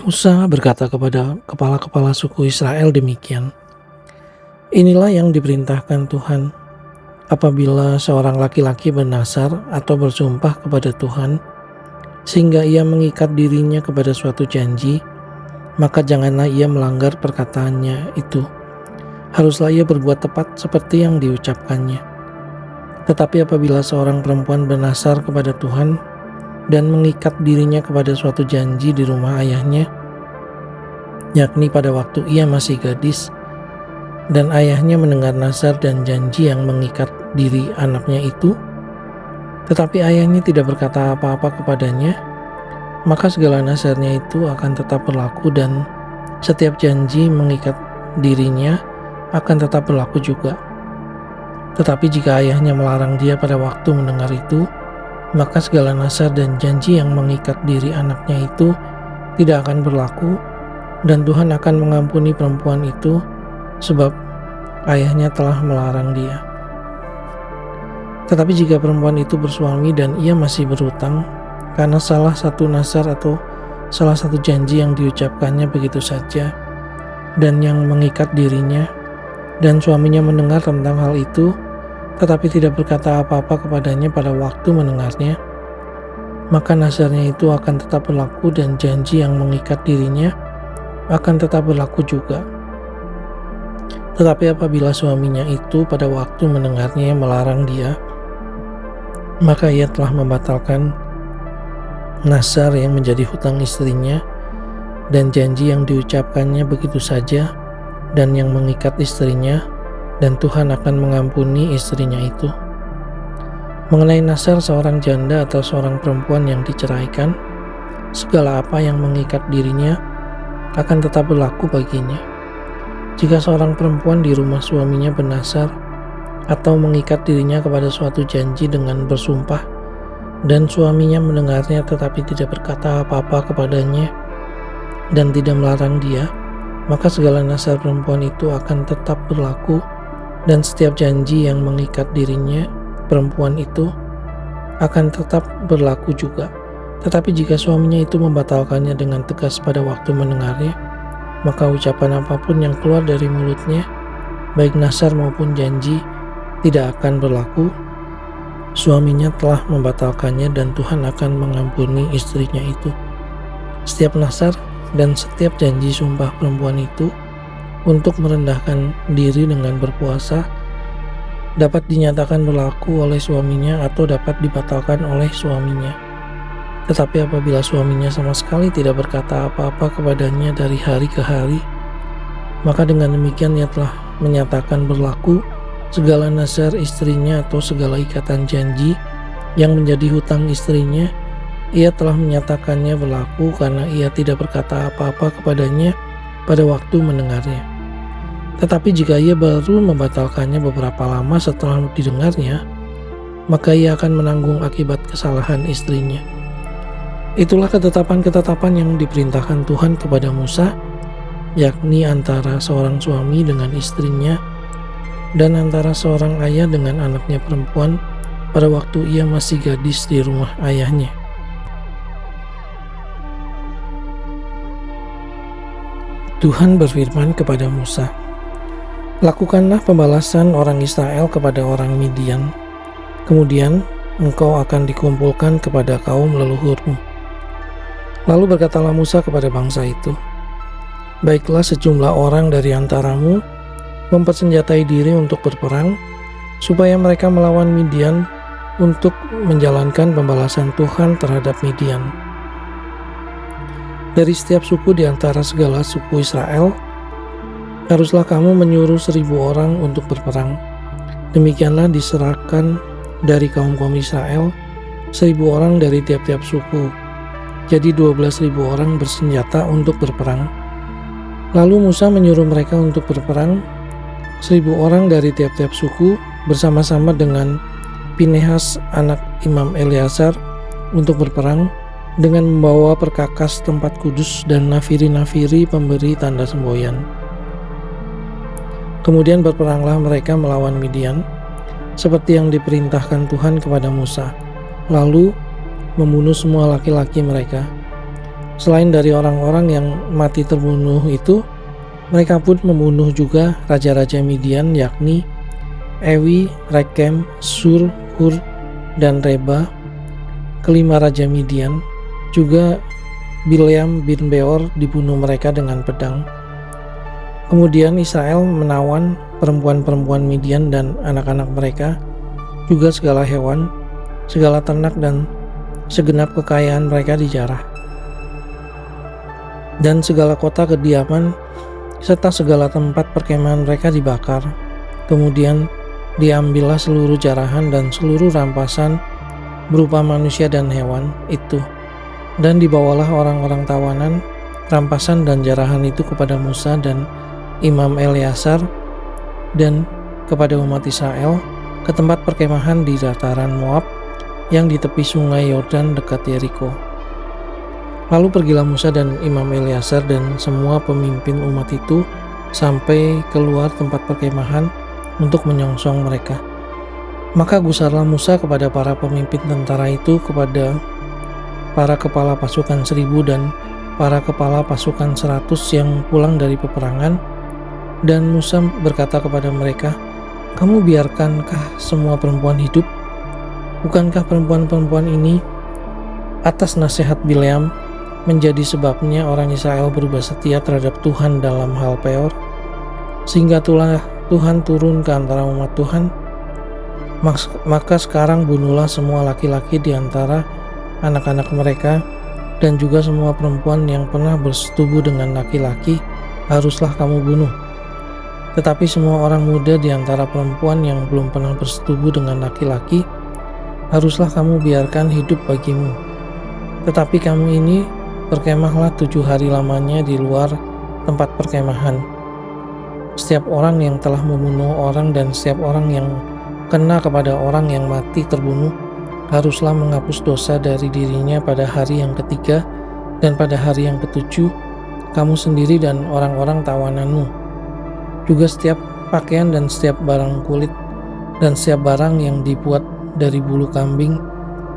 Musa berkata kepada kepala-kepala suku Israel demikian, "Inilah yang diperintahkan Tuhan, apabila seorang laki-laki bernasar atau bersumpah kepada Tuhan, sehingga ia mengikat dirinya kepada suatu janji, maka janganlah ia melanggar perkataannya itu. Haruslah ia berbuat tepat seperti yang diucapkannya. Tetapi apabila seorang perempuan bernasar kepada Tuhan dan mengikat dirinya kepada suatu janji di rumah ayahnya, yakni pada waktu ia masih gadis, dan ayahnya mendengar nasar dan janji yang mengikat diri anaknya itu, tetapi ayahnya tidak berkata apa-apa kepadanya, maka segala nasarnya itu akan tetap berlaku dan setiap janji mengikat dirinya akan tetap berlaku juga. Tetapi jika ayahnya melarang dia pada waktu mendengar itu, maka segala nasar dan janji yang mengikat diri anaknya itu tidak akan berlaku, dan Tuhan akan mengampuni perempuan itu sebab ayahnya telah melarang dia. Tetapi jika perempuan itu bersuami dan ia masih berhutang karena salah satu nasar atau salah satu janji yang diucapkannya begitu saja dan yang mengikat dirinya, dan suaminya mendengar tentang hal itu tetapi tidak berkata apa-apa kepadanya pada waktu mendengarnya, maka nasarnya itu akan tetap berlaku dan janji yang mengikat dirinya akan tetap berlaku juga. Tetapi apabila suaminya itu pada waktu mendengarnya melarang dia, maka ia telah membatalkan nasar yang menjadi hutang istrinya dan janji yang diucapkannya begitu saja dan yang mengikat istrinya, dan Tuhan akan mengampuni istrinya itu. Mengenai nasar seorang janda atau seorang perempuan yang diceraikan, segala apa yang mengikat dirinya akan tetap berlaku baginya. Jika seorang perempuan di rumah suaminya bernasar atau mengikat dirinya kepada suatu janji dengan bersumpah, dan suaminya mendengarnya tetapi tidak berkata apa-apa kepadanya dan tidak melarang dia, maka segala nasar perempuan itu akan tetap berlaku, dan setiap janji yang mengikat dirinya perempuan itu akan tetap berlaku juga. Tetapi jika suaminya itu membatalkannya dengan tegas pada waktu mendengarnya, maka ucapan apapun yang keluar dari mulutnya, baik nasar maupun janji, tidak akan berlaku. Suaminya telah membatalkannya dan Tuhan akan mengampuni istrinya itu. Setiap nasar dan setiap janji sumpah perempuan itu untuk merendahkan diri dengan berpuasa dapat dinyatakan berlaku oleh suaminya atau dapat dibatalkan oleh suaminya. Tetapi apabila suaminya sama sekali tidak berkata apa-apa kepadanya dari hari ke hari, maka dengan demikian ia telah menyatakan berlaku segala nasar istrinya atau segala ikatan janji yang menjadi hutang istrinya. Ia telah menyatakannya berlaku karena ia tidak berkata apa-apa kepadanya pada waktu mendengarnya. Tetapi jika ia baru membatalkannya beberapa lama setelah didengarnya, maka ia akan menanggung akibat kesalahan istrinya. Itulah ketetapan-ketetapan yang diperintahkan Tuhan kepada Musa, yakni antara seorang suami dengan istrinya dan antara seorang ayah dengan anaknya perempuan pada waktu ia masih gadis di rumah ayahnya. Tuhan berfirman kepada Musa, "Lakukanlah pembalasan orang Israel kepada orang Midian, kemudian engkau akan dikumpulkan kepada kaum leluhurmu." Lalu berkatalah Musa kepada bangsa itu, "Baiklah sejumlah orang dari antaramu mempersenjatai diri untuk berperang, supaya mereka melawan Midian untuk menjalankan pembalasan Tuhan terhadap Midian. Dari setiap suku di antara segala suku Israel, haruslah kamu menyuruh 1.000 orang untuk berperang. Demikianlah diserahkan dari kaum-kaum Israel 1.000 orang dari tiap-tiap suku. Jadi 12.000 orang bersenjata untuk berperang. Lalu Musa menyuruh mereka untuk berperang, 1.000 orang dari tiap-tiap suku bersama-sama dengan Pinehas anak Imam Eleazar untuk berperang, dengan membawa perkakas tempat kudus dan nafiri-nafiri pemberi tanda semboyan. Kemudian berperanglah mereka melawan Midian, seperti yang diperintahkan Tuhan kepada Musa, lalu membunuh semua laki-laki mereka. Selain dari orang-orang yang mati terbunuh itu, mereka pun membunuh juga raja-raja Midian, yakni Ewi, Rekem, Sur, Hur, dan Reba, kelima raja Midian. Juga Bileam bin Beor dibunuh mereka dengan pedang. Kemudian Israel menawan perempuan-perempuan Midian dan anak-anak mereka, juga segala hewan, segala ternak, dan segenap kekayaan mereka dijarah. Dan segala kota kediaman serta segala tempat perkemahan mereka dibakar. Kemudian diambillah seluruh jarahan dan seluruh rampasan berupa manusia dan hewan itu, dan dibawalah orang-orang tawanan, rampasan dan jarahan itu kepada Musa dan Imam Eleazar dan kepada umat Israel ke tempat perkemahan di dataran Moab yang di tepi sungai Yordan dekat Yeriko. Lalu pergilah Musa dan Imam Eleazar dan semua pemimpin umat itu sampai keluar tempat perkemahan untuk menyongsong mereka. Maka gusarlah Musa kepada para pemimpin tentara itu, kepada para kepala pasukan 1.000 dan para kepala pasukan 100 yang pulang dari peperangan. Dan Musa berkata kepada mereka, "Kamu biarkankah semua perempuan hidup? Bukankah perempuan-perempuan ini atas nasihat Bileam menjadi sebabnya orang Israel berubah setia terhadap Tuhan dalam hal Peor, sehingga Tuhan turun ke antara umat Tuhan? Maka sekarang bunuhlah semua laki-laki di antara anak-anak mereka, dan juga semua perempuan yang pernah bersetubuh dengan laki-laki haruslah kamu bunuh. Tetapi semua orang muda di antara perempuan yang belum pernah bersetubuh dengan laki-laki haruslah kamu biarkan hidup bagimu. Tetapi kamu ini berkemahlah 7 hari lamanya di luar tempat perkemahan. Setiap orang yang telah membunuh orang dan setiap orang yang kena kepada orang yang mati terbunuh haruslah menghapus dosa dari dirinya pada hari yang ketiga, dan pada hari yang ketujuh kamu sendiri dan orang-orang tawananmu. Juga setiap pakaian dan setiap barang kulit dan setiap barang yang dibuat dari bulu kambing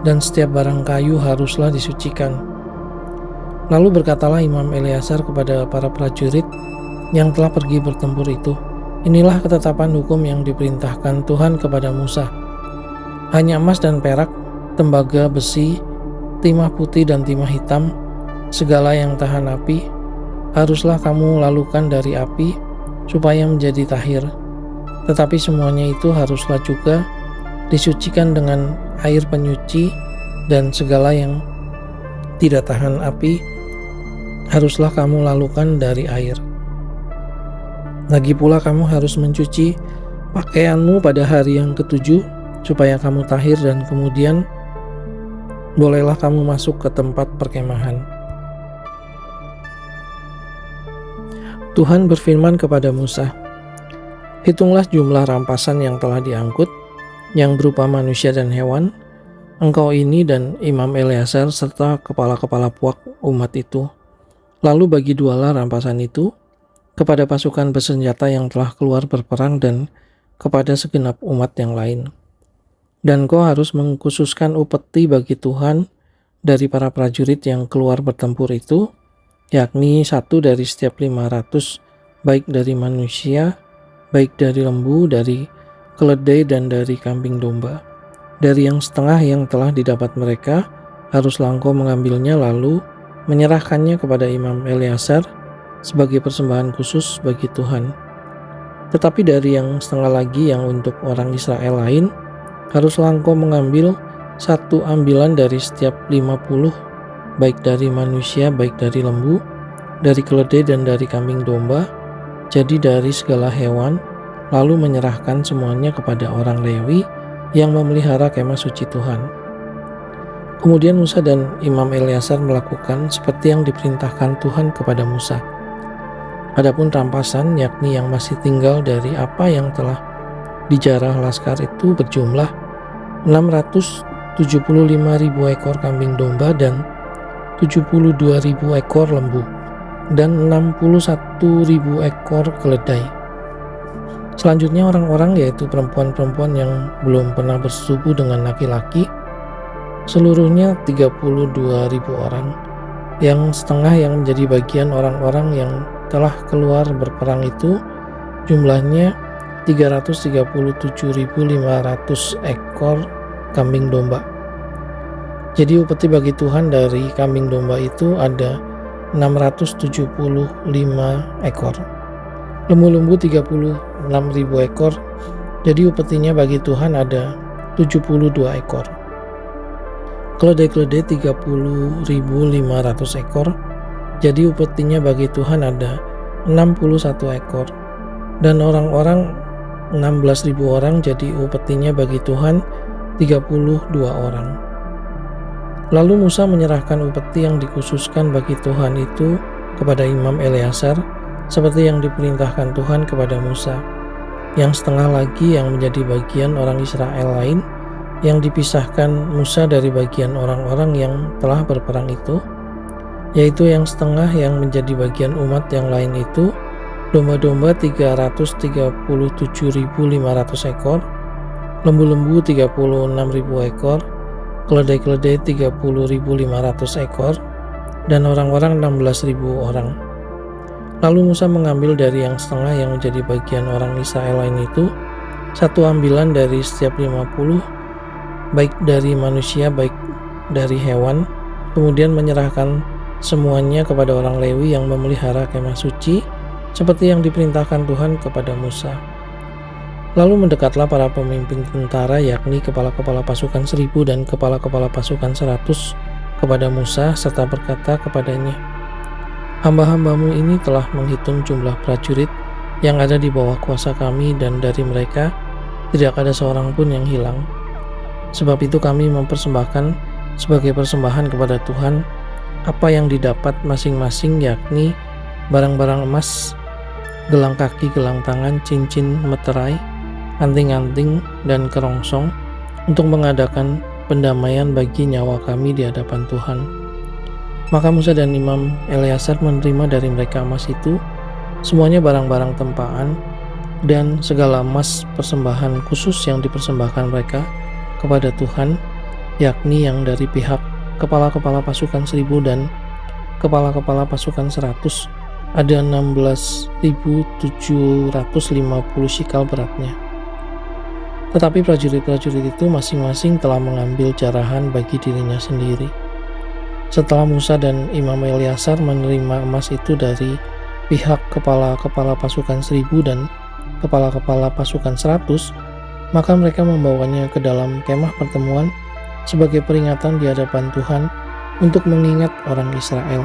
dan setiap barang kayu haruslah disucikan." Lalu berkatalah Imam Eleazar kepada para prajurit yang telah pergi bertempur itu, "Inilah ketetapan hukum yang diperintahkan Tuhan kepada Musa. Hanya emas dan perak, tembaga, besi, timah putih dan timah hitam, segala yang tahan api, haruslah kamu lalukan dari api supaya menjadi tahir. Tetapi semuanya itu haruslah juga disucikan dengan air penyuci, dan segala yang tidak tahan api haruslah kamu lalukan dari air. Lagi pula kamu harus mencuci pakaianmu pada hari yang ketujuh supaya kamu tahir, dan kemudian bolehlah kamu masuk ke tempat perkemahan." Tuhan berfirman kepada Musa, "Hitunglah jumlah rampasan yang telah diangkut, yang berupa manusia dan hewan, engkau ini dan Imam Eleazar serta kepala-kepala puak umat itu. Lalu bagi dualah rampasan itu kepada pasukan bersenjata yang telah keluar berperang dan kepada segenap umat yang lain. Dan kau harus mengkhususkan upeti bagi Tuhan dari para prajurit yang keluar bertempur itu, yakni 1 dari setiap 500, baik dari manusia, baik dari lembu, dari keledai, dan dari kambing domba. Dari yang setengah yang telah didapat mereka, haruslah engkau mengambilnya lalu menyerahkannya kepada Imam Eleazar sebagai persembahan khusus bagi Tuhan. Tetapi dari yang setengah lagi yang untuk orang Israel lain, haruslah engkau mengambil 1 ambilan dari setiap 50, baik dari manusia, baik dari lembu, dari keledai, dan dari kambing domba, jadi dari segala hewan, lalu menyerahkan semuanya kepada orang Lewi yang memelihara kemah suci Tuhan." Kemudian Musa dan Imam Eleazar melakukan seperti yang diperintahkan Tuhan kepada Musa. Adapun rampasan, yakni yang masih tinggal dari apa yang telah dijarah laskar itu, berjumlah 675.000 ekor kambing domba dan 72.000 ekor lembu dan 61.000 ekor keledai. Selanjutnya orang-orang, yaitu perempuan-perempuan yang belum pernah bersetubuh dengan laki-laki, seluruhnya 32.000 orang, yang setengah yang menjadi bagian orang-orang yang telah keluar berperang itu jumlahnya 337.500 ekor kambing domba. Jadi upeti bagi Tuhan dari kambing domba itu ada 675 ekor. Lembu-lembu 36.000 ekor. Jadi upetinya bagi Tuhan ada 72 ekor. Keledai-keledai 30.500 ekor. Jadi upetinya bagi Tuhan ada 61 ekor. Dan orang-orang 16.000 orang, jadi upetinya bagi Tuhan 32 orang. Lalu Musa menyerahkan upeti yang dikhususkan bagi Tuhan itu kepada Imam Eleazar seperti yang diperintahkan Tuhan kepada Musa. Yang setengah lagi yang menjadi bagian orang Israel lain yang dipisahkan Musa dari bagian orang-orang yang telah berperang itu, yaitu yang setengah yang menjadi bagian umat yang lain itu domba-domba 337.500 ekor, lembu-lembu 36.000 ekor, keledai-keledai 30.500 ekor, dan orang-orang 16.000 orang. Lalu Musa mengambil dari yang setengah yang menjadi bagian orang Israel lain itu satu ambilan dari setiap 50, baik dari manusia baik dari hewan, kemudian menyerahkan semuanya kepada orang Lewi yang memelihara kemah suci seperti yang diperintahkan Tuhan kepada Musa. Lalu mendekatlah para pemimpin tentara, yakni kepala-kepala pasukan 1.000 dan kepala-kepala pasukan 100 kepada Musa serta berkata kepadanya, "Hamba-hambamu ini telah menghitung jumlah prajurit yang ada di bawah kuasa kami, dan dari mereka tidak ada seorang pun yang hilang. Sebab itu kami mempersembahkan sebagai persembahan kepada Tuhan apa yang didapat masing-masing, yakni barang-barang emas, gelang kaki, gelang tangan, cincin, meterai, anting-anting, dan kerongsong untuk mengadakan pendamaian bagi nyawa kami di hadapan Tuhan." Maka Musa dan Imam Eleazar menerima dari mereka emas itu, semuanya barang-barang tempaan, dan segala emas persembahan khusus yang dipersembahkan mereka kepada Tuhan, yakni yang dari pihak kepala-kepala pasukan 1.000 dan kepala-kepala pasukan 100, ada 16.750 shikal beratnya. Tetapi prajurit-prajurit itu masing-masing telah mengambil jarahan bagi dirinya sendiri. Setelah Musa dan Imam Eleazar menerima emas itu dari pihak kepala-kepala pasukan 1.000 dan kepala-kepala pasukan 100, maka mereka membawanya ke dalam kemah pertemuan sebagai peringatan di hadapan Tuhan untuk mengingat orang Israel.